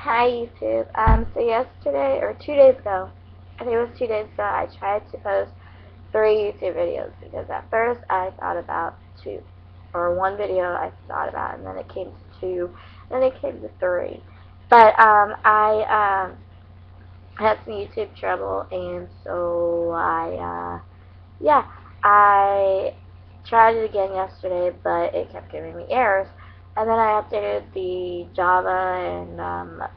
Hi YouTube. So yesterday or 2 days ago, I think it was 2 days ago, I tried to post 3 YouTube videos because at first I thought about two, or one video I thought about, and then it came to two, and then it came to three. But I had some YouTube trouble, and so yeah, I tried it again yesterday, but it kept giving me errors. And then I updated the Java, and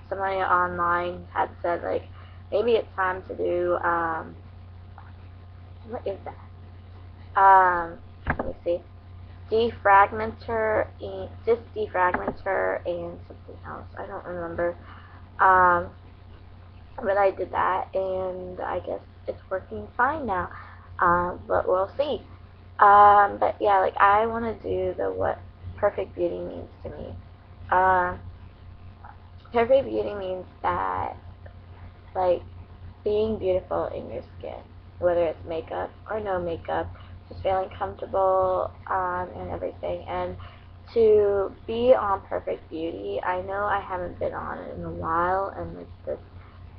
somebody online had said, like, maybe it's time to do, what is that? Let me see. Defragmenter and something else. I don't remember. Um, but I did that, and I guess it's working fine now. But we'll see. But yeah, like I want to do the what perfect beauty means to me. Um, Perfect beauty means that like being beautiful in your skin, whether it's makeup or no makeup, just feeling comfortable and everything. And to be on perfect beauty, I know I haven't been on it in a while, and like this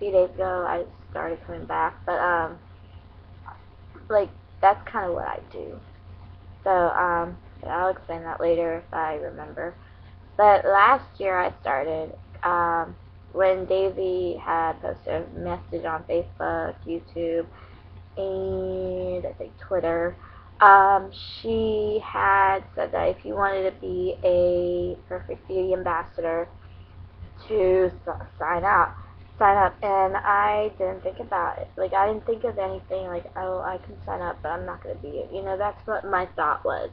few days ago I started coming back, but like that's kind of what I do. So, but I'll explain that later if I remember. But last year I started when Daisy had posted a message on Facebook, YouTube, and I think Twitter. She had said that if you wanted to be a Perfect Beauty ambassador, to sign up. Sign up, and I didn't think about it. Like, I didn't think of anything like, oh, I can sign up, but I'm not going to be it. You know, that's what my thought was,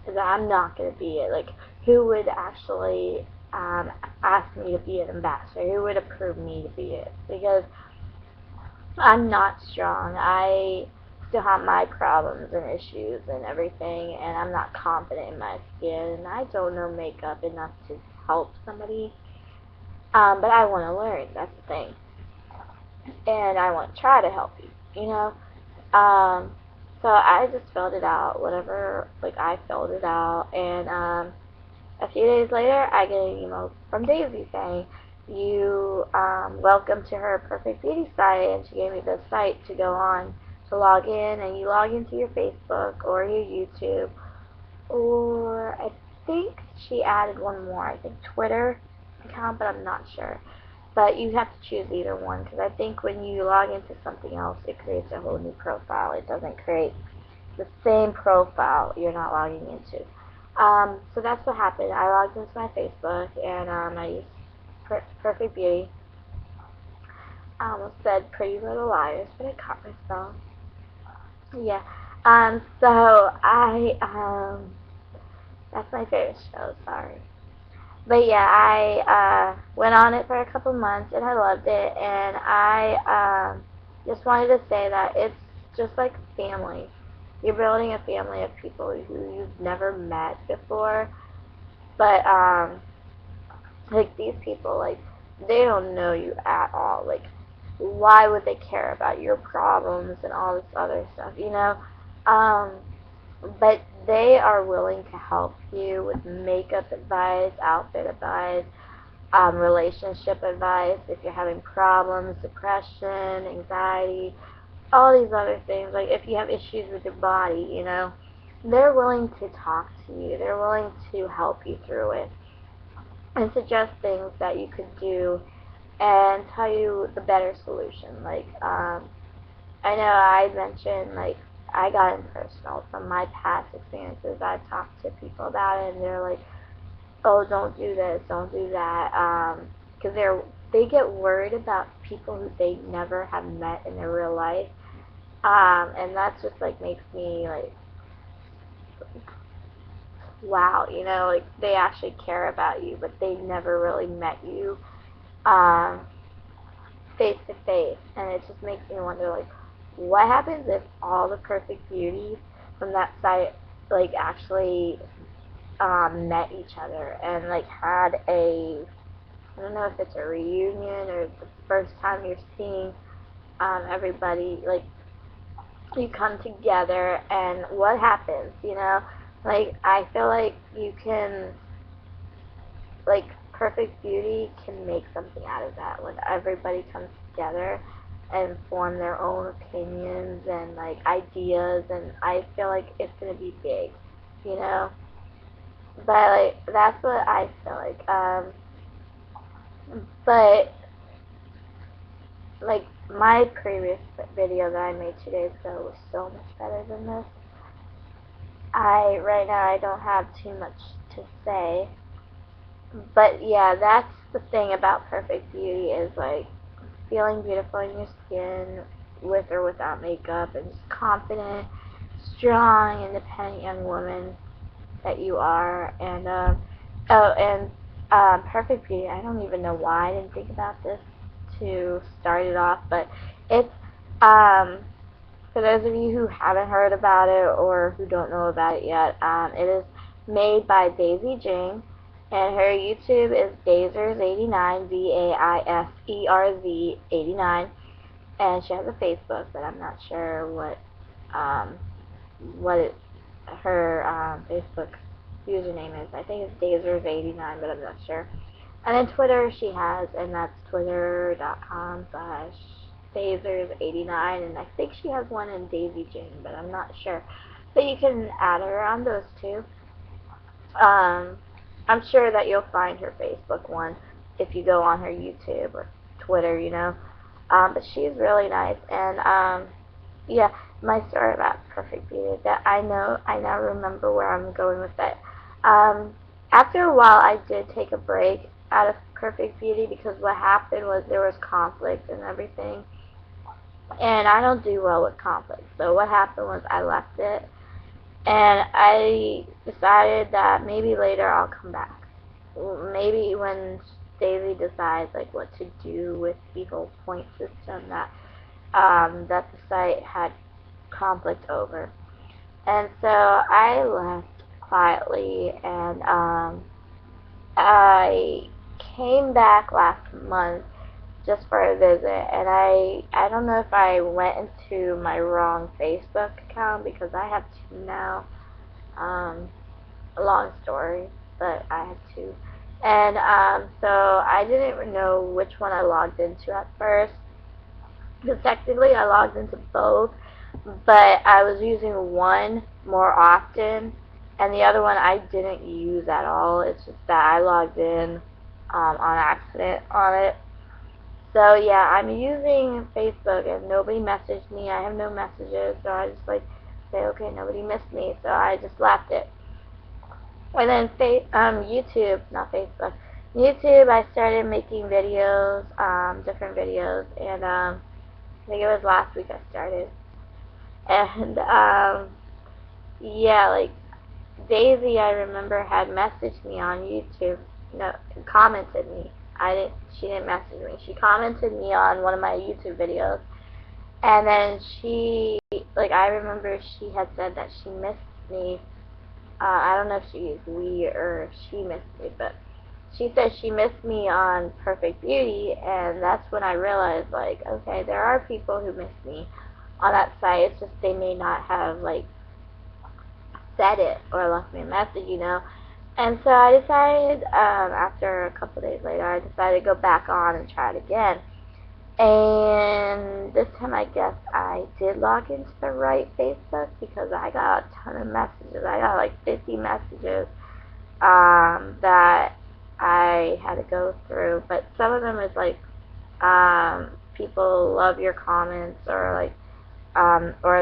is that I'm not going to be it. Like, who would actually ask me to be an ambassador? Who would approve me to be it? Because I'm not strong. I still have my problems and issues and everything, and I'm not confident in my skin, and I don't know makeup enough to help somebody. But I want to learn. That's the thing, and I want to try to help you. You know. So I just filled it out. Whatever, like I filled it out, and a few days later, I get an email from Daisy saying, "You welcome to her Perfect Beauty site," and she gave me the site to go on to log in, and you log into your Facebook or your YouTube, or I think she added one more. I think Twitter account, but I'm not sure. But you have to choose either one, because I think when you log into something else, it creates a whole new profile. It doesn't create the same profile you're not logging into. So that's what happened. I logged into my Facebook, and I used Perfect Beauty. I almost said Pretty Little Liars, but I caught myself. Yeah. So that's my favorite show. Sorry. But yeah, I went on it for a couple months, and I loved it. And I just wanted to say that it's just like family. You're building a family of people who you've never met before, but like these people, like they don't know you at all. Like, why would they care about your problems and all this other stuff? You know, um, but they are willing to help you with makeup advice, outfit advice, relationship advice, if you're having problems, depression, anxiety, all these other things. Like if you have issues with your body, you know, they're willing to talk to you. They're willing to help you through it and suggest things that you could do and tell you the better solution. Like, I know I mentioned, like, I got in personal from my past experiences. I talked to people about it, and they're like, "Oh, don't do this, don't do that," because they get worried about people who they never have met in their real life, and that's just like makes me like, wow, you know, like they actually care about you, but they never really met you um, face to face, and it just makes me wonder, like, what happens if all the perfect beauties from that site like actually met each other and like had a, I don't know if it's a reunion or the first time you're seeing everybody, like you come together, and what happens, you know? Like, I feel like you can, like, Perfect Beauty can make something out of that when everybody comes together and form their own opinions and like ideas, and I feel like it's gonna be big, you know. But like that's what I feel like. But like my previous video that I made 2 days ago was so much better than this. Right now I don't have too much to say, but yeah, that's the thing about Perfect Beauty is like feeling beautiful in your skin with or without makeup, and just confident, strong, independent young woman that you are. And Perfect Beauty. I don't even know why I didn't think about this to start it off, but it's for those of you who haven't heard about it or who don't know about it yet, it is made by Daisy Jing, and her YouTube is Dazers89, Vaiserz 89, and she has a Facebook, but I'm not sure what her Facebook username is. I think it's Dazers89, but I'm not sure. And then Twitter she has, and that's twitter.com/Dazers89, and I think she has one in Daisy Jane, but I'm not sure. But you can add her on those two. I'm sure that you'll find her Facebook one if you go on her YouTube or Twitter, you know. But she's really nice, and yeah, my story about Perfect Beauty. That I now remember where I'm going with that. After a while, I did take a break out of Perfect Beauty because what happened was there was conflict and everything, and I don't do well with conflict. So what happened was I left it, and I decided that maybe later I'll come back. Maybe when Daisy decides like what to do with the whole point system that the site had conflict over. And so I left quietly, and I came back last month just for a visit, and I don't know if I went into my wrong Facebook account because I have two now. A long story, but I have two. And so I didn't know which one I logged into at first, because technically I logged into both, but I was using one more often, and the other one I didn't use at all. It's just that I logged in on accident on it. So yeah, I'm using Facebook, and nobody messaged me. I have no messages, so I just like say, okay, nobody missed me, so I just left it. And then YouTube, not Facebook, YouTube, I started making videos, different videos, and I think it was last week I started. And yeah, like Daisy, I remember had messaged me on YouTube. No, commented me. She didn't message me. She commented me on one of my YouTube videos, and then I remember she had said that she missed me. I don't know if she used we or she missed me, but she said she missed me on Perfect Beauty, and that's when I realized, like, okay, there are people who miss me on that site. It's just they may not have, like, said it or left me a message, you know. And so I decided, after a couple days later, I decided to go back on and try it again. And this time I guess I did log into the right Facebook because I got a ton of messages. I got like 50 messages that I had to go through. But some of them is like people love your comments, or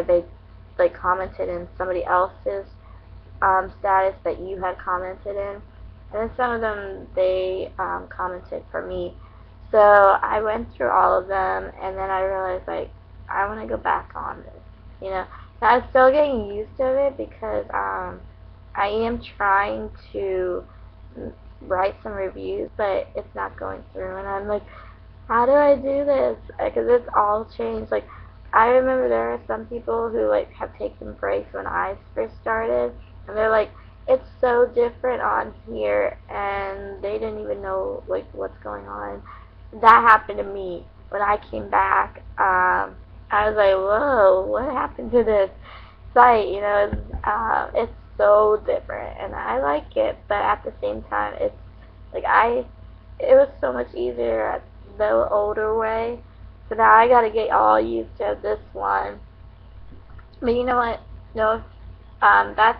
they like commented in somebody else's status that you had commented in. And then some of them they commented for me. So I went through all of them, and then I realized, like, I want to go back on this, you know. So I'm still getting used to it because I am trying to write some reviews, but it's not going through, and I'm like, how do I do this? Because it's all changed. Like, I remember there are some people who, like, have taken breaks when I first started, and they're like, it's so different on here, and they didn't even know, like, what's going on. That happened to me when I came back. I was like, whoa, what happened to this site? You know, it's so different, and I like it, but at the same time, it's like it was so much easier the older way. So now I gotta get all used to this one. But you know what? No, that's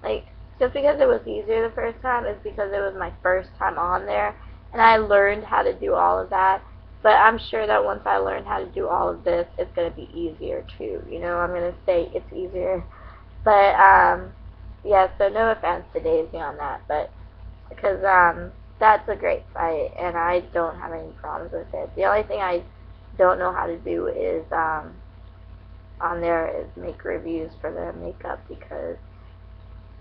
like just because it was easier the first time is because it was my first time on there, and I learned how to do all of that. But I'm sure that once I learn how to do all of this, it's gonna be easier too. You know, I'm gonna say it's easier. But yeah. So no offense to Daisy on that, but because that's a great site, and I don't have any problems with it. The only thing I don't know how to do is on there is make reviews for the makeup because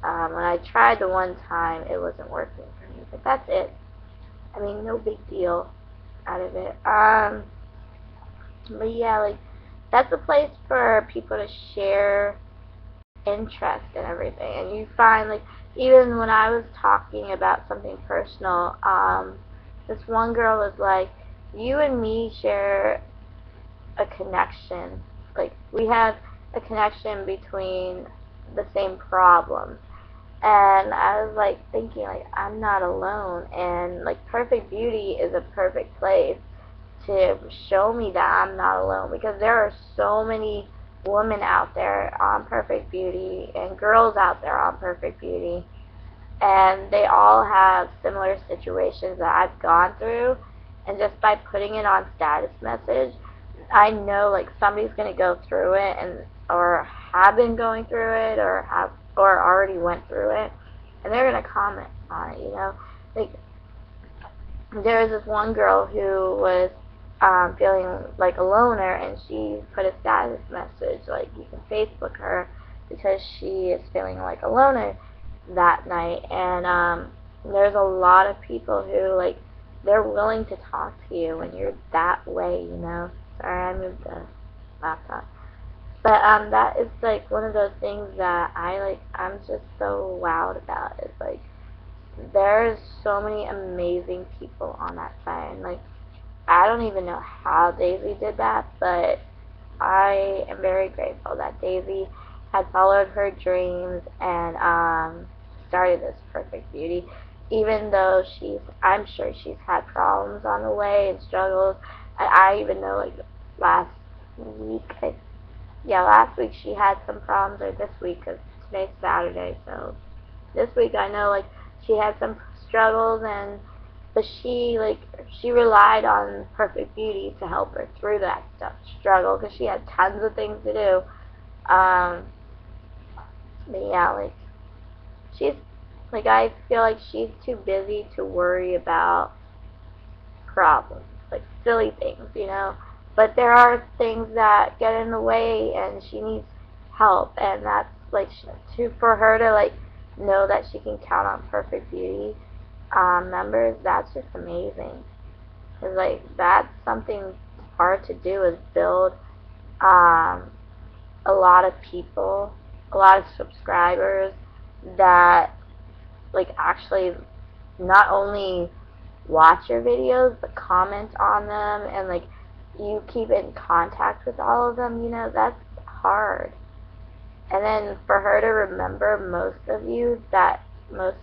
when I tried the one time, it wasn't working for me. But that's it. I mean, no big deal out of it. But yeah, like that's a place for people to share interest and everything. And you find like even when I was talking about something personal, this one girl was like, "You and me share a connection. Like we have a connection between the same problems." And I was like thinking like I'm not alone, and like Perfect Beauty is a perfect place to show me that I'm not alone because there are so many women out there on Perfect Beauty and girls out there on Perfect Beauty, and they all have similar situations that I've gone through. And just by putting it on status message, I know like somebody's gonna go through it and or have been going through it or already went through it, and they're gonna comment on it. You know, like there was this one girl who was feeling like a loner, and she put a status message like you can Facebook her because she is feeling like a loner that night. And there's a lot of people who like they're willing to talk to you when you're that way. You know. Sorry, I moved the laptop. But that is like one of those things that I'm just so wowed about. It's like there's so many amazing people on that site. And like I don't even know how Daisy did that, but I am very grateful that Daisy had followed her dreams and started this Perfect Beauty. Even though I'm sure she's had problems on the way and struggles. I even know like last week, last week she had some problems, or this week, because today's Saturday, so this week I know like she had some struggles, and but she relied on Perfect Beauty to help her through that struggle because she had tons of things to do. But yeah, like she's like I feel like she's too busy to worry about problems, like silly things, you know. But there are things that get in the way, and she needs help, and that's like for her to like know that she can count on Perfect Beauty members. That's just amazing. Cause like that's something hard to do is build um, a lot of people, a lot of subscribers that like actually not only watch your videos but comment on them, and like you keep in contact with all of them. You know, that's hard. And then for her to remember most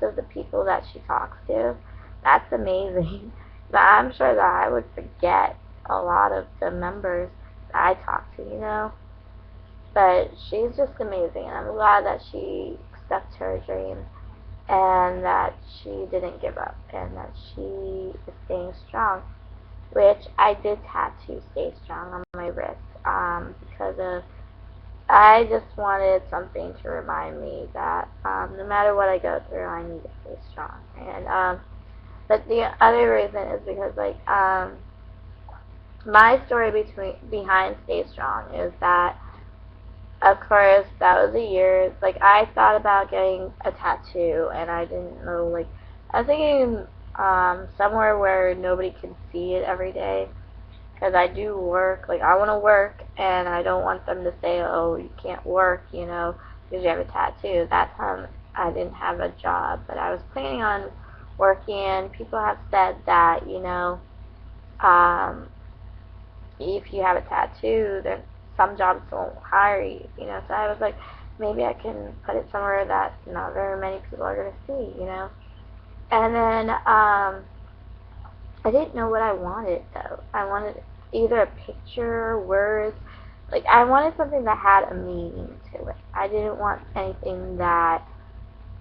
of the people that she talks to, that's amazing. But I'm sure that I would forget a lot of the members that I talk to, you know. But she's just amazing, and I'm glad that she stuck to her dreams and that she didn't give up and that she is staying strong. Which I did tattoo "Stay Strong" on my wrist because of I just wanted something to remind me that no matter what I go through, I need to stay strong. And but the other reason is because like my story behind "Stay Strong" is that of course that was a year like I thought about getting a tattoo, and I didn't know like I was thinking somewhere where nobody can see it every day. Because I do work, like I want to work, and I don't want them to say, oh, you can't work, you know, because you have a tattoo. That time I didn't have a job, but I was planning on working. People have said that, you know, um, if you have a tattoo, then some jobs won't hire you, you know. So I was like, maybe I can put it somewhere that not very many people are going to see, you know. And then I didn't know what I wanted though. I wanted either a picture, words. Like I wanted something that had a meaning to it. I didn't want anything that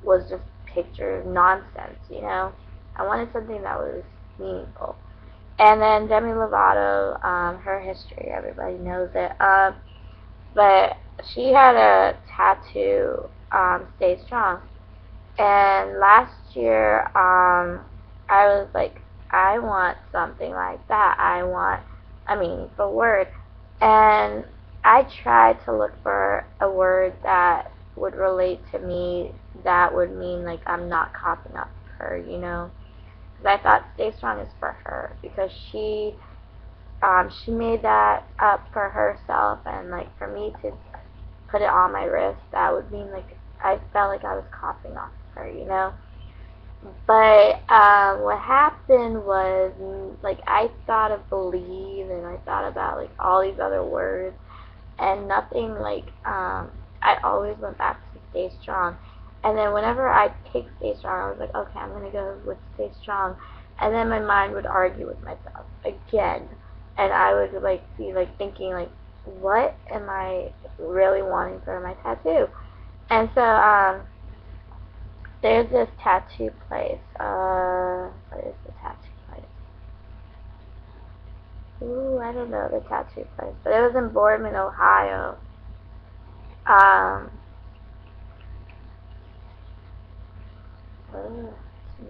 was just picture nonsense, you know. I wanted something that was meaningful. And then Demi Lovato, her history, everybody knows it. But she had a tattoo, Stay Strong. And last year, I was like, I want something like that. I want a meaningful word. And I tried to look for a word that would relate to me, that would mean like I'm not copying up her, you know. Because I thought Stay Strong is for her because she made that up for herself, and like for me to put it on my wrist, that would mean like I felt like I was copying off her, you know. But what happened was like I thought of believe, and I thought about like all these other words, and nothing like I always went back to Stay Strong. And then whenever I picked Stay Strong, I was like, okay, I'm gonna go with Stay Strong. And then my mind would argue with myself again, and I would like be like thinking like, what am I really wanting for my tattoo? And so there's this tattoo place. What is the tattoo place? Ooh, I don't know the tattoo place, but it was in Boardman, Ohio. Um, too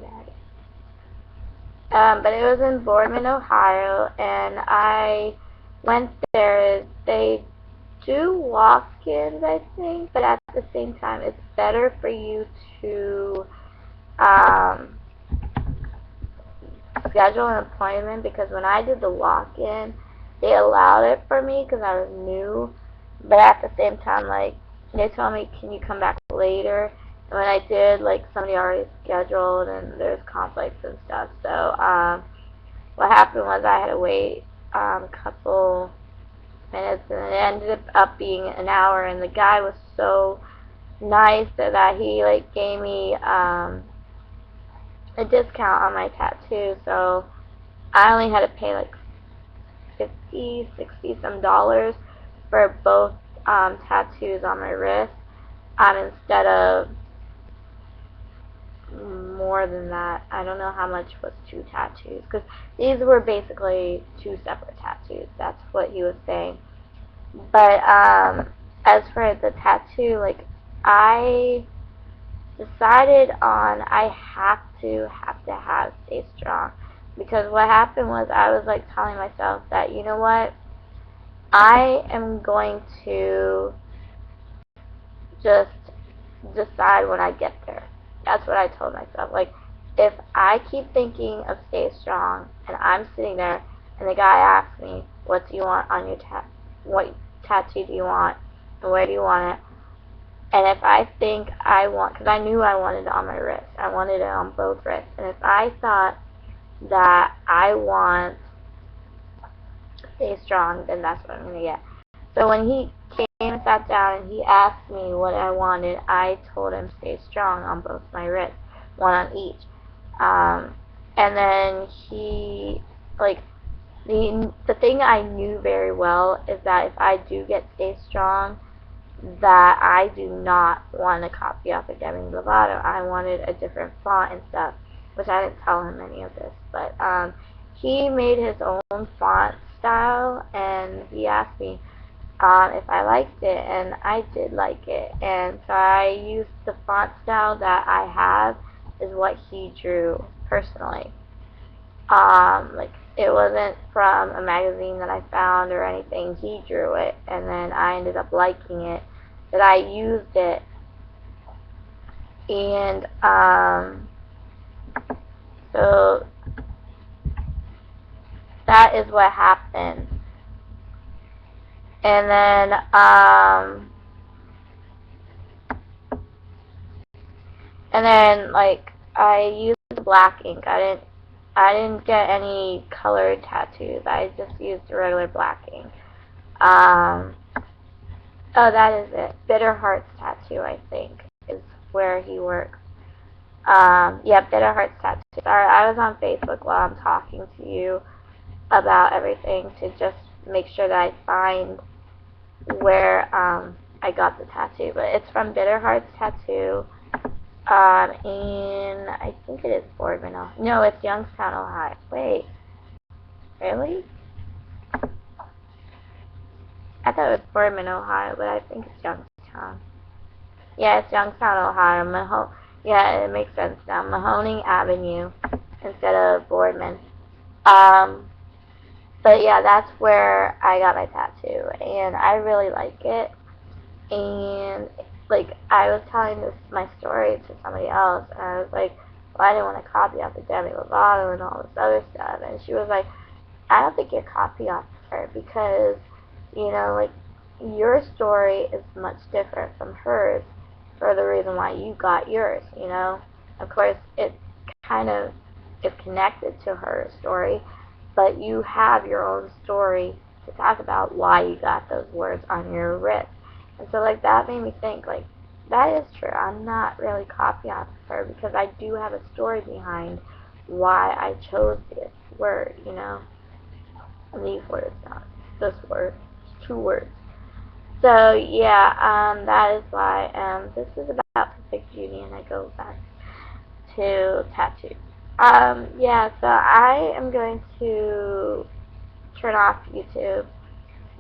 bad. But it was in Boardman, Ohio, and I went there. They do walk-ins, I think, but at the same time, it's better for you to um, schedule an appointment, because when I did the walk-in, they allowed it for me because I was new, but at the same time, like, they told me, can you come back later? And when I did, like, somebody already scheduled, and there's conflicts and stuff, so what happened was I had to wait a couple minutes, and it ended up being an hour, and the guy was so nice that he, like, gave me a discount on my tattoo, so I only had to pay like 50, 60 some dollars for both tattoos on my wrist, instead of more than that. I don't know how much was two tattoos, because these were basically two separate tattoos. That's what he was saying. But as for the tattoo, like I decided on I have to Stay Strong, because what happened was I was like telling myself that, you know what, I am going to just decide when I get there. That's what I told myself. Like, if I keep thinking of Stay Strong and I'm sitting there and the guy asks me, what do you want on your what tattoo do you want and where do you want it? And if I think I want, because I knew I wanted it on my wrist, I wanted it on both wrists. And if I thought that I want Stay Strong, then that's what I'm going to get. So when he came and sat down and he asked me what I wanted, I told him Stay Strong on both my wrists, one on each. And then he, like, the thing I knew very well is that if I do get Stay Strong, that I do not want to copy off of Demi Lovato. I wanted a different font and stuff, which I didn't tell him any of this. But he made his own font style, and he asked me if I liked it, and I did like it. And so I used the font style that I have is what he drew personally. Like, it wasn't from a magazine that I found or anything. He drew it, and then I ended up liking it, that I used it, and so that is what happened. And then like I used black ink. I didn't get any colored tattoos. I just used regular black ink. Um, oh, that is it. Bitter Hearts Tattoo, I think, is where he works. Yeah, Bitter Hearts Tattoo. Sorry, I was on Facebook while I'm talking to you about everything to just make sure that I find where I got the tattoo. But it's from Bitter Hearts Tattoo. And I think it is Boardman, Ohio. No, it's Youngstown, Ohio. Wait, really? I thought it was Boardman, Ohio, but I think it's Youngstown. Yeah, it's Youngstown, Ohio. Yeah, it makes sense now. Mahoning Avenue instead of Boardman. Um, but yeah, that's where I got my tattoo, and I really like it. And like I was telling my story to somebody else, and I was like, well, I didn't want to copy off of Demi Lovato and all this other stuff, and she was like, I don't think you're copy off of her because, like your story is much different from hers for the reason why you got yours. Of course, it kind of is connected to her story, but you have your own story to talk about why you got those words on your wrist. And so, like, that made me think, like, that is true. I'm not really copying off of her because I do have a story behind why I chose this word. These words, not this word. It's two words. So, yeah, that is why, this is about Perfect Beauty, and I go back to tattoos. Yeah, so I am going to turn off YouTube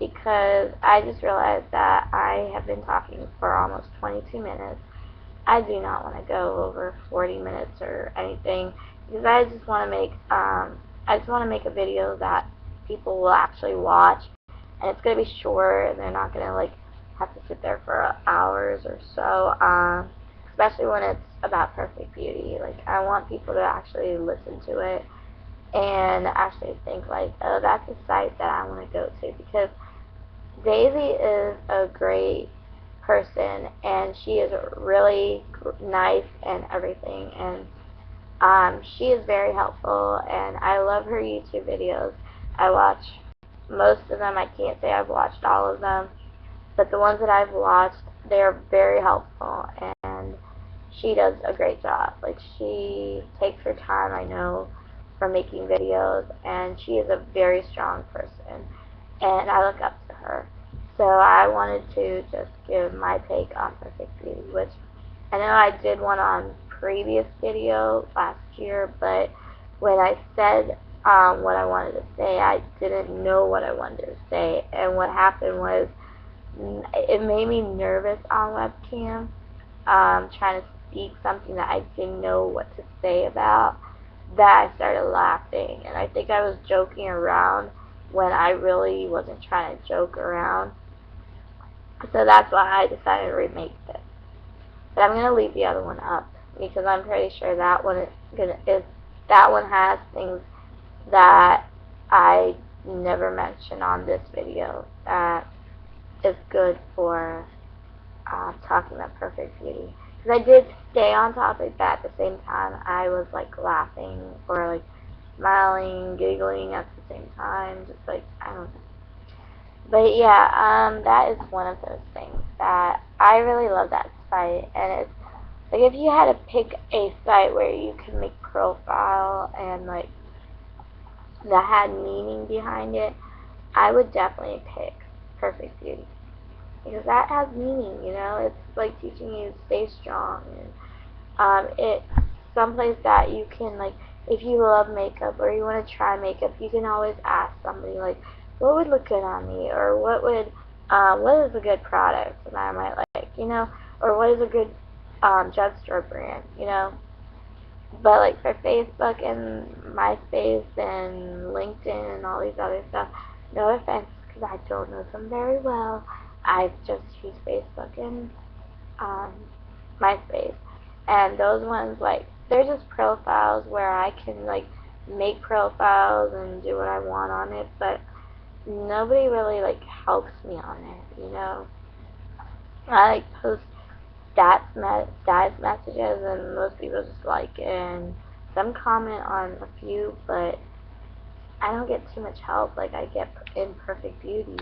because I just realized that I have been talking for almost 22 minutes. I do not want to go over 40 minutes or anything because I just want to make a video that people will actually watch, and it's gonna be short, and they're not gonna like have to sit there for hours or so. Especially when it's about Perfect Beauty. Like I want people to actually listen to it and actually think like, oh, that's a site that I want to go to because Daisy is a great person and she is really nice and everything, and she is very helpful, and I love her YouTube videos. I watch most of them. I can't say I've watched all of them, but the ones that I've watched, they're very helpful, and she does a great job. Like, she takes her time, I know, for making videos, and she is a very strong person, and I look up to her. So I wanted to just give my take on Perfect Beauty, which I know I did one on previous video last year, but when I said what I wanted to say, I didn't know what I wanted to say, and what happened was it made me nervous on webcam, trying to speak something that I didn't know what to say about, that I started laughing, and I think I was joking around when I really wasn't trying to joke around. So that's why I decided to remake this. But I'm gonna leave the other one up because I'm pretty sure that one that one has things that I never mentioned on this video that is good for talking about Perfect Beauty. Because I did stay on topic, but at the same time I was like laughing or like smiling, giggling at the same time, just like I don't know. But yeah, that is one of those things that I really love that site, and it's like if you had to pick a site where you can make profile and like that had meaning behind it, I would definitely pick Perfect Beauty because that has meaning. It's like teaching you to stay strong, and it's someplace that you can like if you love makeup or you want to try makeup, you can always ask somebody like, what would look good on me, or what is a good product that I might like, or what is a good drugstore brand. But like for Facebook and MySpace and LinkedIn and all these other stuff, no offense, because I don't know them very well. I just use Facebook and um, MySpace, and those ones like they're just profiles where I can like make profiles and do what I want on it, but nobody really like helps me on it. I like post status messages, and most people just like it, and some comment on a few, but I don't get too much help like I get in Perfect Beauty.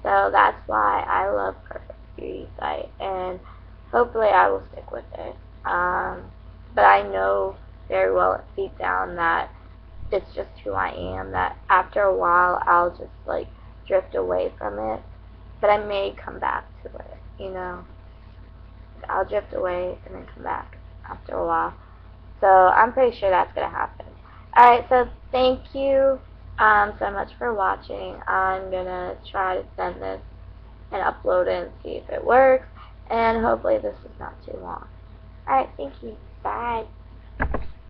So that's why I love Perfect Beauty site, and hopefully I will stick with it. but I know very well deep down that it's just who I am, that after a while I'll just like drift away from it, but I may come back to it, you know. I'll drift away and then come back after a while. So I'm pretty sure that's going to happen. Alright, so thank you so much for watching. I'm going to try to send this and upload it and see if it works. And hopefully this is not too long. Alright, thank you. Bye.